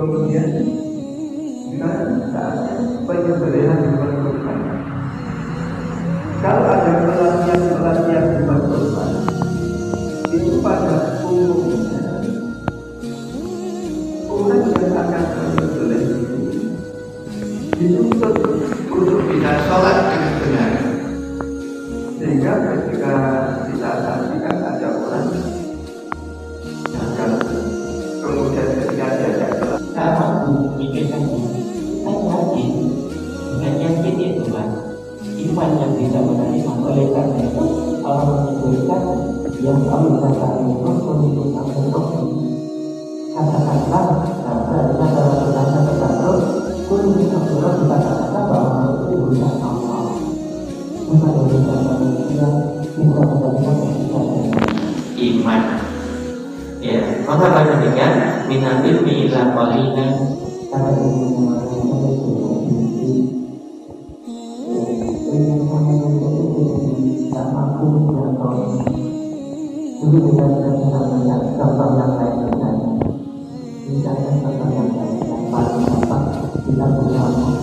Kemudian kita saatnya penyembelihan hewan kurban. Kalau ada pelatihan hewan kurban, itu pada umumnya orang yang akan menyembelih dituntut untuk bisa sholat dengan benar, sehingga ketika kita saksikan ada orang yang kemudian ketika dia Kalau memikirkan saya yakin itu kan iman yang bisa menerima. Oleh karena itu Allah menyebutkan yang kami katakan itu untuk Allah. Katakanlah karena dalam pertanyaan tersebut pun kita sudah dikatakan bahwa itu urusan Allah. Bukan urusan manusia, kita mendapatkan iman. Ya, maka pada demikian minal ilmi ila qalilan kata ilmu tidak mampu menjangkau. Dulu kita sudah melihat contoh yang lain misalnya contoh yang lain yang paling nampak kita punya adalah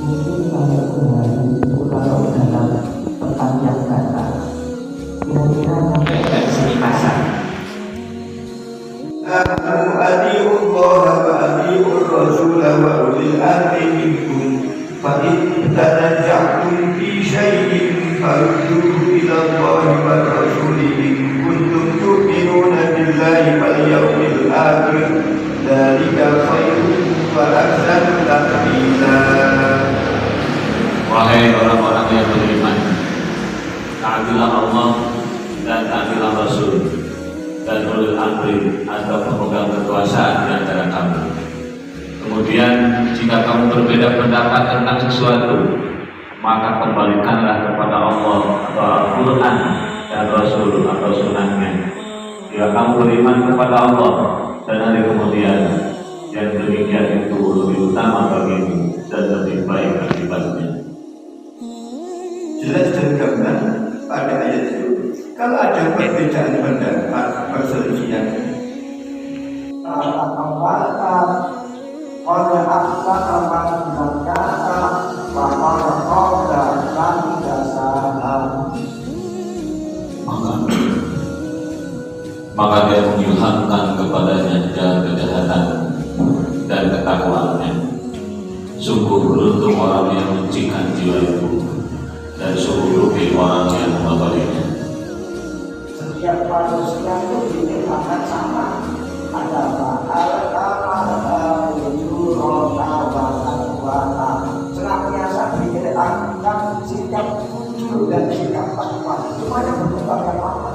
mungkin kalau sehari itu kalau dalam perpanjang kata kira-kira sampai dari sini pasang Adi'ullah wa adi'ur rasul wa ulil amri minkum fa in tanaza'tum fi syai'in farudduhu ila Allahi wa rasuli in kuntum tu'minuna billahi wal yawmil akhir dzalika khairun wa ahsanu ta'wila. Wahai orang-orang yang beriman, taatilah Allah dan taatilah Rasul dan ulil amri atau pemegang kekuasaan di antara kamu. Kemudian jika kamu berbeda pendapat tentang sesuatu, maka kembalikanlah kepada Allah atau Al-Quran dan Rasul atau Sunnahnya. Jika kamu beriman kepada Allah dan hari kemudian, yang demikian itu lebih utama bagimu dan lebih baik akibatnya. Jelas dan gamblang pada ayat itu. Kalau ada perbedaan pendapat, perselisihan, maka dia mengilhamkan kepadanya jalan kejahatan dan ketakwaannya. Sungguh beruntung orang yang mencikan jiwa itu, dan sungguh rugi orang yang mengotorinya. Setiap manusia itu diciptakan sama. Ada senantiasa diciptakan sikap jujur dan sikap takwa. Semuanya berkembang yang lama.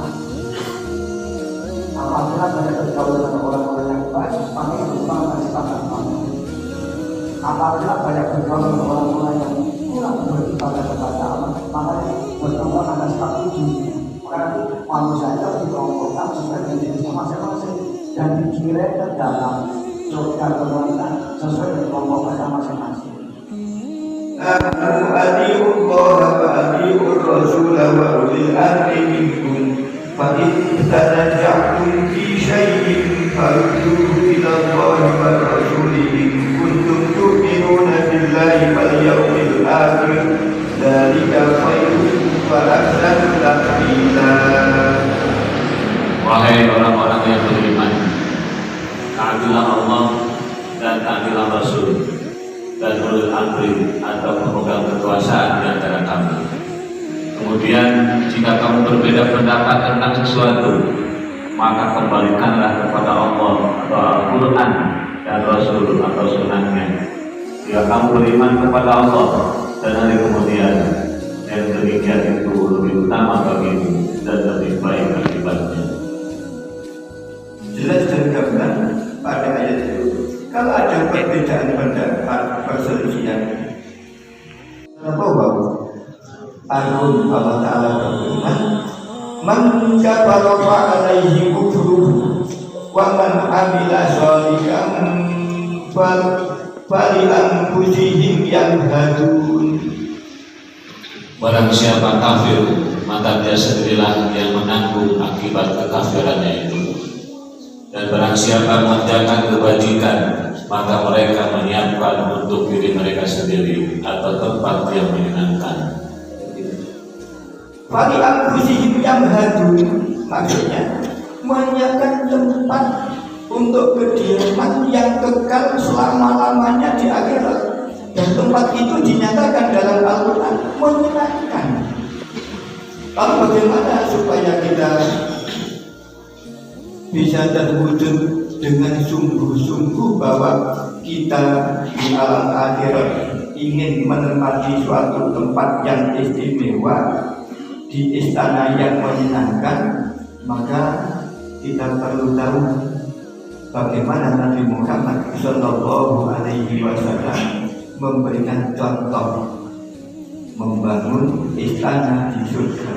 Apabila banyak bergaul dengan orang-orang yang baik, maka berkembang sikap takwa. Apabila banyak bergaul dengan orang-orang yang kurang beribadah kepada Allah, maka berkembang sikap jujur. Karena manusia itu dikelompokkan sesuai dengan jenisnya masing-masing dan dikirim ke dalam surga pemerintah sesuai dengan kelompoknya masing-masing. Adi'ullah wa adi'ur rasul wa ulil amri minkum fa in tanaza'tum fi syai'in farudduhu ila Allahi wa rasuli in kuntum tu'minuna billahi wal yawmil akhir dzalika khairun wa ahsanu ta'wila. Wahai orang-orang yang beriman, taatilah Allah dan taatilah Rasul dan ulil amri atau pemegang kekuasaan di antara kamu. Kemudian jika kamu berbeda pendapat tentang sesuatu, maka kembalikanlah kepada Allah atau Al-Quran dan Rasul atau Sunnahnya. Jika kamu beriman kepada Allah dan hari kemudian, yang demikian itu lebih utama bagimu dan lebih baik akibatnya. Jelas dan gamblang pada ayat itu. Kalau ada perbedaan pendapat, perselisihan, Allah Ta'ala berfirman, man kafara fa alaihi kufruhu wa man amila shalihan fali anfusihim yamhadun. Barang siapa kafir maka dia sendirilah yang menanggung akibat kekafirannya itu. Dan barang siapa mengerjakan kebajikan, maka mereka menyiapkan untuk diri mereka sendiri atau tempat yang menyenangkan. Fali anfusihim yamhadun, maksudnya menyiapkan tempat untuk kediaman yang kekal selama-lamanya di akhirat. Dan tempat itu dinyatakan dalam Al-Quran menyenangkan. Lalu bagaimana supaya kita bisa terwujud dengan sungguh-sungguh bahwa kita di alam akhirat ingin menempati suatu tempat yang istimewa di istana yang menyenangkan? Maka kita perlu tahu bagaimana Nabi Muhammad Shallallahu Alaihi Wasallam memberikan contoh membangun istana di surga.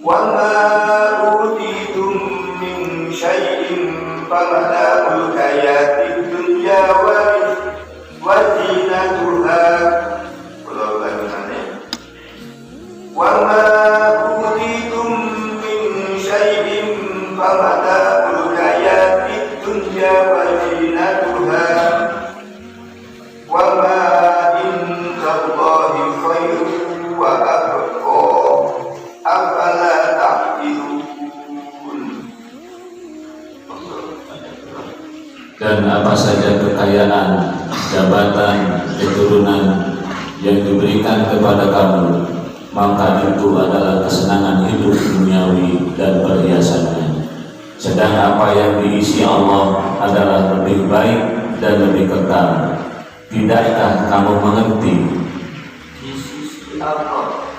Wa ma utitum min syai'in famata'ul hayatid dunya wa zinatuha. Wa ma utitum min syai'in famata'ul hayatid dunya wa zinatuha wa ma indallahi khairun wa abqa afala ta'qilun. Dan apa saja kekayaan, jabatan, keturunan yang diberikan kepada kamu, maka itu adalah kesenangan hidup duniawi dan perhiasannya. Sedang apa yang diisi Allah adalah lebih baik dan lebih kekal. Tidakkah kamu mengerti? Di sisi Allah,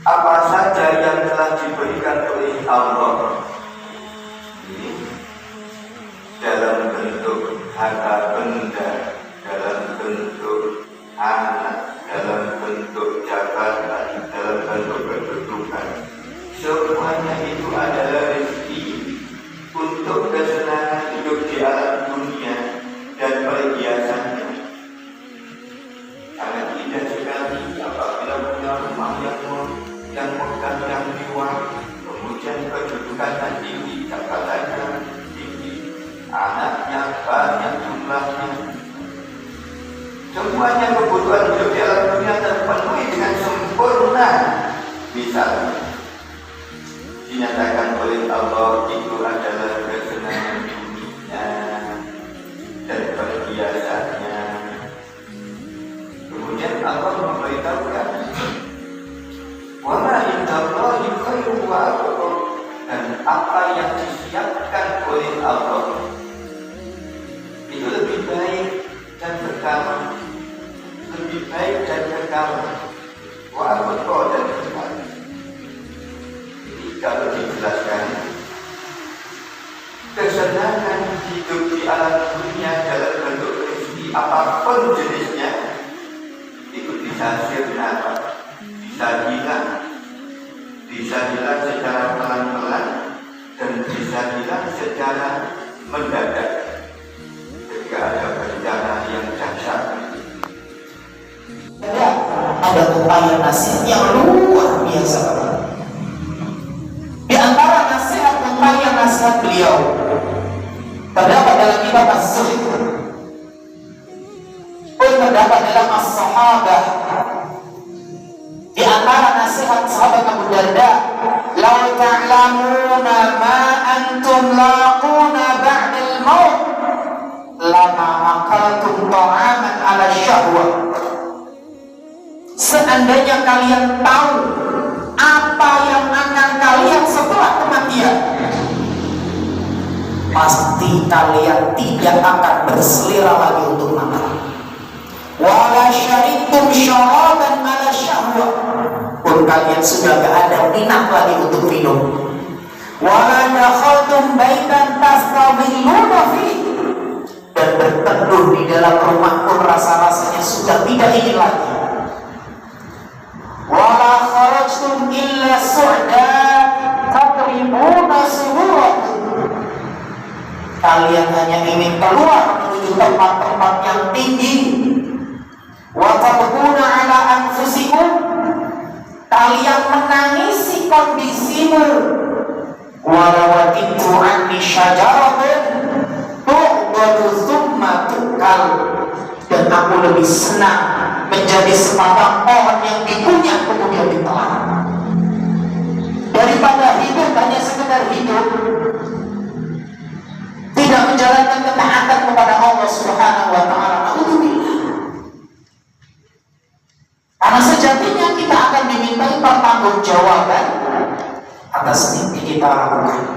apa saja yang telah diberikan oleh Allah ini dalam bentuk harta benda, dalam bentuk anak, dalam bentuk jabatan, dalam bentuk kedudukan, semuanya itu adalah rezeki untuk kesenangan hidup di alam dunia dan perhiasannya. Sangat indah sekali apabila punya rumah yang megah, yang mewah, kemudian kedudukannya tinggi, jabatannya tinggi, anaknya banyak jumlahnya. Semuanya kebutuhan hidup di alam dunia terpenuhi dengan sempurna. Misalnya dinyatakan oleh Allah itu adalah kesenangan dunia dan perhiasannya. Kemudian Allah memberitahukan wa ma indallahi khairun wa abqa, dan apa yang disiapkan oleh Allah itu lebih baik dan kekal, lebih baik dan kekal, wa abqa dan kekal. Jadi kalau dijelaskan kesenangan hidup di alam dunia dalam bentuk rezeki apapun jenisnya itu bisa sirna, bisa hilang secara pelan-pelan dan bisa hilang secara mendadak ketika ada bencana yang dahsyat. Ada upaya nasihat yang luar biasa. Di antara upaya nasihat beliau terdapat dalam kitab As-Zuhd, terdapat dalam As-Sahabah. Di antara nasihat sahabat Abu Darda, "Lau ta'lamuna ma antum laquna ba'da al-maut, lama akaltum ta'aman 'ala syahwah." Seandainya kalian tahu apa yang akan kalian setelah kematian, pasti kalian tidak akan berselera lagi untuk makan. Wala syaribtum syaraban 'ala syahwah, pun kalian sudah gak ada minat lagi untuk minum. Wala dakhaltum baitan tastadhilluna fi, dan berteduh di dalam rumah pun rasa-rasanya sudah tidak ingin lagi. Wala kharajtum illa su'da tanihibuna suburakum. Kalian hanya ingin keluar menuju tempat-tempat yang tinggi. Wa tabghuna ala anfusikum. Kalian menangisi kondisimu. Walawadittu anni syajaratun tu'badu thumma tukal. Dan aku lebih senang menjadi sebatang pohon yang dikunyah kemudian ditelan, daripada hidup hanya sekedar hidup, tidak menjalankan ketaatan kepada Allah Subhanahu wa Ta'ala. Karena sejatinya kita akan dimintai pertanggungjawaban atas mimpi kita lakukan.